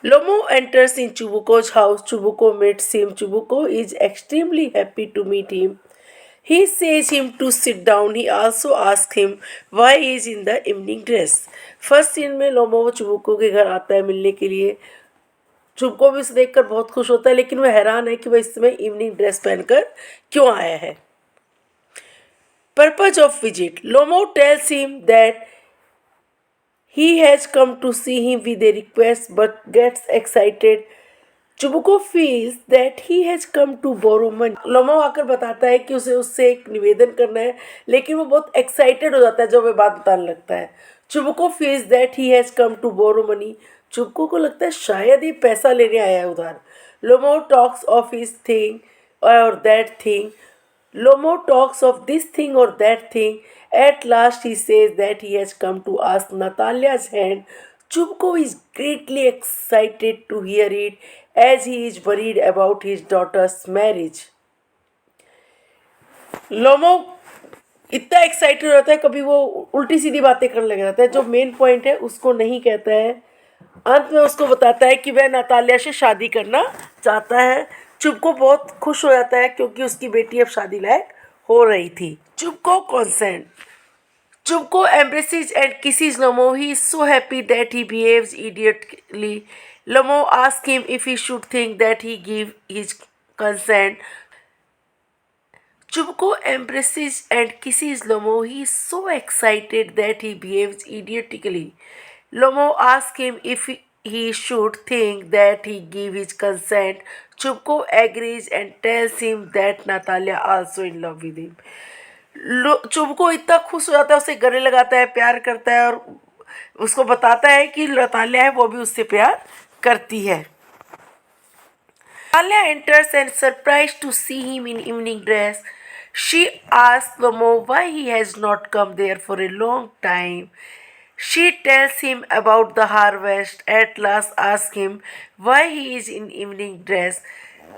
Lomo enters in Chubuko's house. Chubuko meets him. Chubuko is extremely happy to meet him. He says him to sit down. He also asks him why he is in the evening dress. First scene में Lomo चुबुको के घर आता है मिलने के लिए. चुबुको भी उसे देखकर बहुत खुश होता है, लेकिन वह हैरान है कि वह इस समय इवनिंग ड्रेस पहनकर क्यों आया है. Purpose of visit. Lomo tells him that he has come to see him with a request but gets excited. चुबुको feels that he has come to borrow money. लोमो आकर बताता है कि उसे उससे एक निवेदन करना है, लेकिन वो बहुत एक्साइटेड हो जाता है जब वह बात बताने लगता है. चुबुको feels that he has come to borrow money. चुबुको को लगता है शायद ये पैसा लेने आया है उधार. लोमो talks of his thing or that thing. Lomo talks of this thing or that thing. At last he says that he has come to ask Natalia's hand. Chubko is greatly excited to hear it as he is worried about his daughter's marriage. लोमो इतना excited हो जाता है, कभी वो उल्टी सीधी बातें करने लग जाता है. जो मेन पॉइंट है उसको नहीं कहता है. अंत में उसको बताता है कि वह नातालिया से शादी करना चाहता है. चुबको बहुत खुश हो जाता है क्योंकि उसकी बेटी अब शादी लायक हो रही थी. Chubko consent. Chubko embraces and kisses Lomo. He is so happy that he behaves idiotly. Lomo asks him if he should think that he give his consent. Chubko embraces and kisses Lomo. He is so excited that he behaves idiotically. Lomo asks him if he should think that he give his consent. Chubko agrees and tells him that Natalia also in love with him. चुबको इतना खुश हो जाता है, उसे गले लगाता है, प्यार करता है और उसको बताता है कि नतालिया है वो भी उससे प्यार करती है. Natalia enters and surprised to see him in evening dress. She asks Lomo why he has not come there for a long time. She tells him about the harvest. At last asks him why he is in evening dress.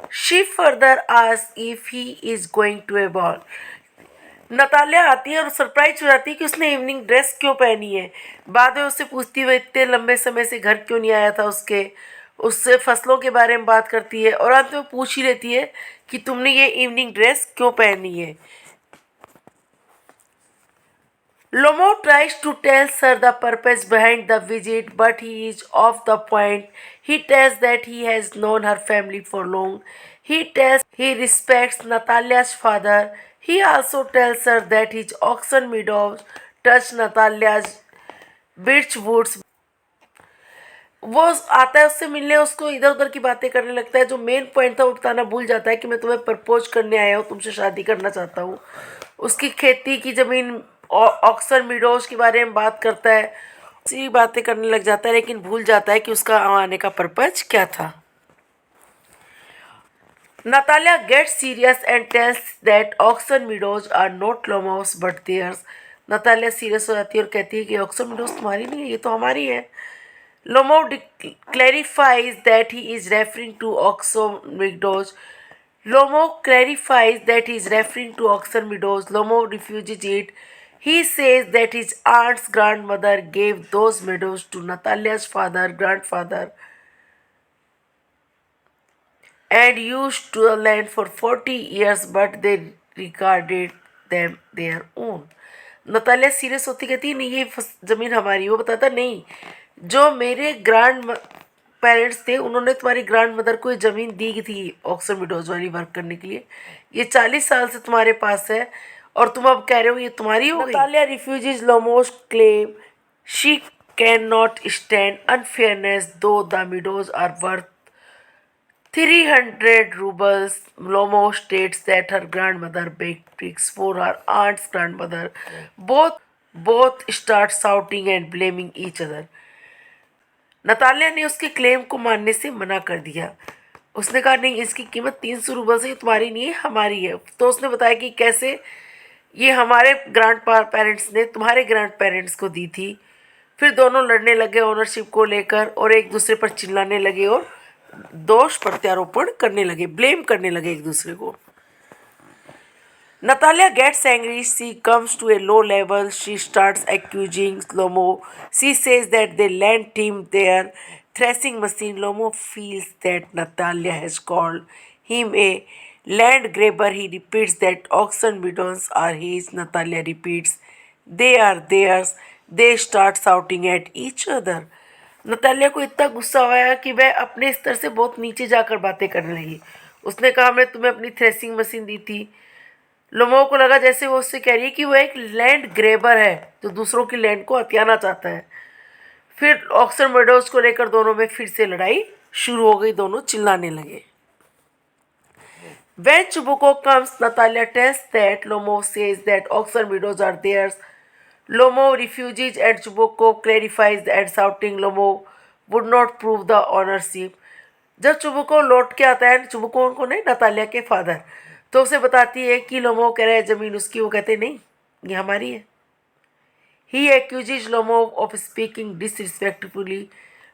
She further asks if he is going to a ball. Natalia आती है और surprise हो जाती है कि उसने evening dress क्यों पहनी है. बाद में उससे पूछती हुई इतने लंबे समय से घर क्यों नहीं आया था उससे फसलों के बारे में बात करती है और अंत में पूछ ही लेती है कि तुमने ये इवनिंग ड्रेस क्यों पहनी है. Lomo tries to tell her the purpose behind the visit, but he is off the point. He tells that he has known her family for long. He tells he respects Natalia's father. He also tells her that his oxen meadows touch Natalia's birch woods. वो आता है उससे मिलने, उसको इधर उधर की बातें करने लगता है. जो मेन पॉइंट था वो बताना भूल जाता है कि मैं तुम्हें प्रपोज करने आया हूँ, तुमसे शादी करना चाहता हूँ. उसकी खेती की ज़मीन ऑक्सर मीडोज के बारे में बात करता है. उसी बातें करने लग जाता है, लेकिन भूल जाता है कि उसका आने का पर्पज क्या था. Natalia gets serious and tells that Oxen Meadows are not Lomo's but theirs. Natalia serious हो जाती है और कहती है कि ऑक्सन मीडोज तुम्हारी नहीं है, ये तो हमारी है. Lomo clarifies that he is referring to Oxen Meadows. Lomo clarifies that he is referring to Oxen Meadows. Lomo refuses it. He says that his aunt's grandmother gave those meadows to Natalia's grandfather, and used the land for 40 years, but they regarded them their own. Natalia serious होती कहती है नहीं ये ज़मीन हमारी. वो बताता नहीं, जो मेरे ग्रैंड पेरेंट्स थे उन्होंने तुम्हारी ग्रैंड मदर को ये ज़मीन दी थी ऑक्सन मीडोज वाली वर्क करने के लिए. ये 40 साल से तुम्हारे पास है और तुम अब कह रहे हो ये तुम्हारी हो गई. Natalia refuses Lomo's claim. She can not stand unfairness though the meadows are worth 300 rubles. Lomo states that her grandmother baked bricks for her aunt's grandmother. Both start shouting and blaming each other. Natalia ने उसके claim को मानने से मना कर दिया. उसने कहा नहीं इसकी कीमत 300 रूबल से तुम्हारी नहीं है हमारी है. तो उसने बताया कि कैसे ये हमारे ग्रैंड पेरेंट्स ने तुम्हारे ग्रैंड पेरेंट्स को दी थी. फिर दोनों लड़ने लगे ओनरशिप को लेकर और एक दूसरे पर चिल्लाने लगे और दोष प्रत्यारोपण करने लगे, ब्लेम करने लगे एक दूसरे को. Natalia gets angry. She comes to a low level. She starts accusing Lomo. She says that they lent him their threshing machine, Lomo feels that Natalia has called him a land grabber. He repeats that auction biddons are his. Natalia repeats, they are theirs. They start shouting at each other. Natalia को इतना गुस्सा आया कि वह अपने स्तर से बहुत नीचे जाकर बातें करने लगी. उसने कहा, मैं तुम्हें अपनी थ्रेसिंग मशीन दी थी. लोमो को लगा जैसे वो उससे कह रही है कि वो एक लैंड ग्रेबर है जो दूसरों की लैंड को हथियाना चाहता है. फिर ऑक्सन मेडोज को लेकर दोनों में फिर से लड़ाई शुरू हो गई. दोनों चिल्लाने लगे. When Chubuko comes, Natalia tells that Lomo says that auction widows are theirs. Lomo refuses and Chubuko clarifies and shouting Lomo would not prove the ownership. जब चुबुको लौट के आता है, चुबुको उनको नहीं, नतालिया के फादर, तो उसे बताती है कि लोमो कह रहा है जमीन उसकी. वो कहते नहीं, ये हमारी है. He accuses Lomo of speaking disrespectfully.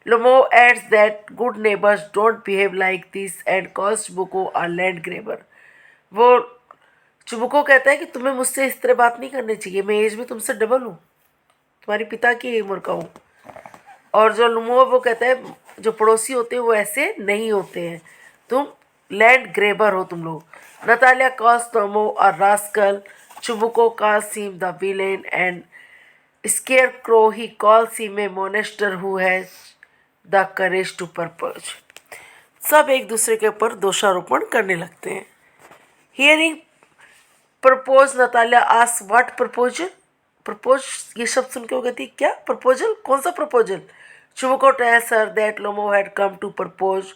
Lomo adds that good neighbors don't behave like this and calls Chubuko a land grabber. वो चुबुको कहता है कि तुम्हें मुझसे इस तरह बात नहीं करनी चाहिए. मैं एज में तुमसे डबल हूँ, तुम्हारे पिता की उम्र का हूँ. और जो लुमो वो कहता है जो पड़ोसी होते हैं वो ऐसे नहीं होते हैं, तुम लैंड ग्रेबर हो तुम लोग. Natalia calls Lomo a rascal. Chubuko calls him the villain and Scarecrow he calls him a monster who has the courage to propose. सब एक दूसरे के ऊपर दोषारोपण करने लगते हैं. Hearing propose, Natalia asks what proposal. Propose ये शब्द सुन के वो कहती है क्या प्रपोजल, कौन सा proposal. चुबुको tells her that Lomo had come to propose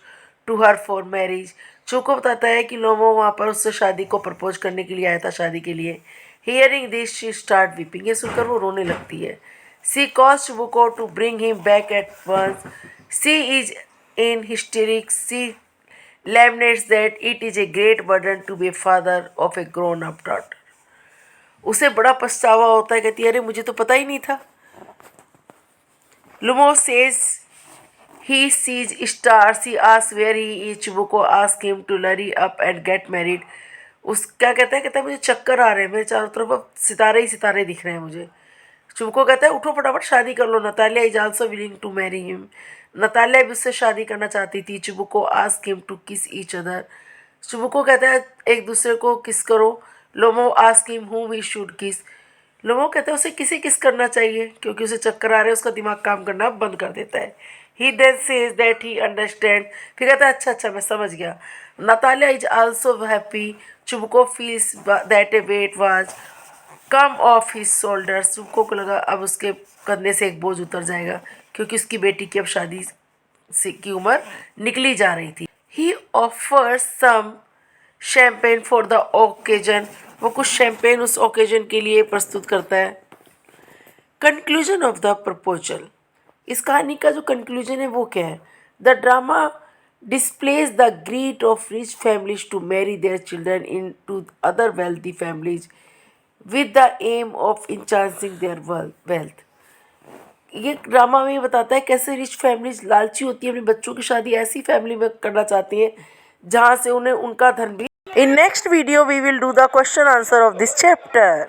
to her for marriage. चुबुको बताता है कि लोमो वहाँ पर उससे शादी को प्रपोज करने के लिए आया था, शादी के लिए. Hearing this she start weeping. ये सुनकर वो रोने लगती है. She calls Chubuko to bring him back at once. She is in hysterics. She laments that it is a great burden to be a father of a grown up daughter. उसे बड़ा पछतावा होता है. कहती है अरे मुझे तो पता ही नहीं था. Lumo says he sees stars. He asks where he is. Chubuko asks him to hurry up and get married. उस क्या कहता है मुझे चक्कर आ रहे हैं, मेरे चारों तरफ अब सितारे ही सितारे दिख रहे हैं मुझे. चुबुको कहता है उठो फटाफट शादी कर लो. Natalia is also willing to marry him. Natalia भी उससे शादी करना चाहती थी. Chubukov ask him to kiss each other. Chubukov कहता है एक दूसरे को किस करो. Lomo ask him whom we should kiss. Lomo कहता है उसे किसे किस करना चाहिए क्योंकि उसे चक्कर आ रहे हैं. उसका दिमाग काम करना बंद कर देता है. He then says that he understand. फिर कहता है अच्छा मैं समझ गया. Natalia is also happy. Chubukov feels that a weight was come off his shoulders. Chubukov को लगा अब उसके कंधे से एक बोझ उतर जाएगा क्योंकि उसकी बेटी की अब शादी की उम्र निकली जा रही थी. He offers some champagne for the occasion. वो कुछ शैम्पेन उस ओकेजन के लिए प्रस्तुत करता है. Conclusion of the proposal. इस कहानी का जो कंक्लूजन है वो क्या है. The drama displays the greed of rich families to marry their children into other wealthy families with the aim of enhancing their wealth. ये ड्रामा में बताता है कैसे रिच फैमिलीज लालची होती है, अपने बच्चों की शादी ऐसी फैमिली में करना चाहती हैं जहाँ से उन्हें उनका धन भी. In next video we will do the question answer of this chapter.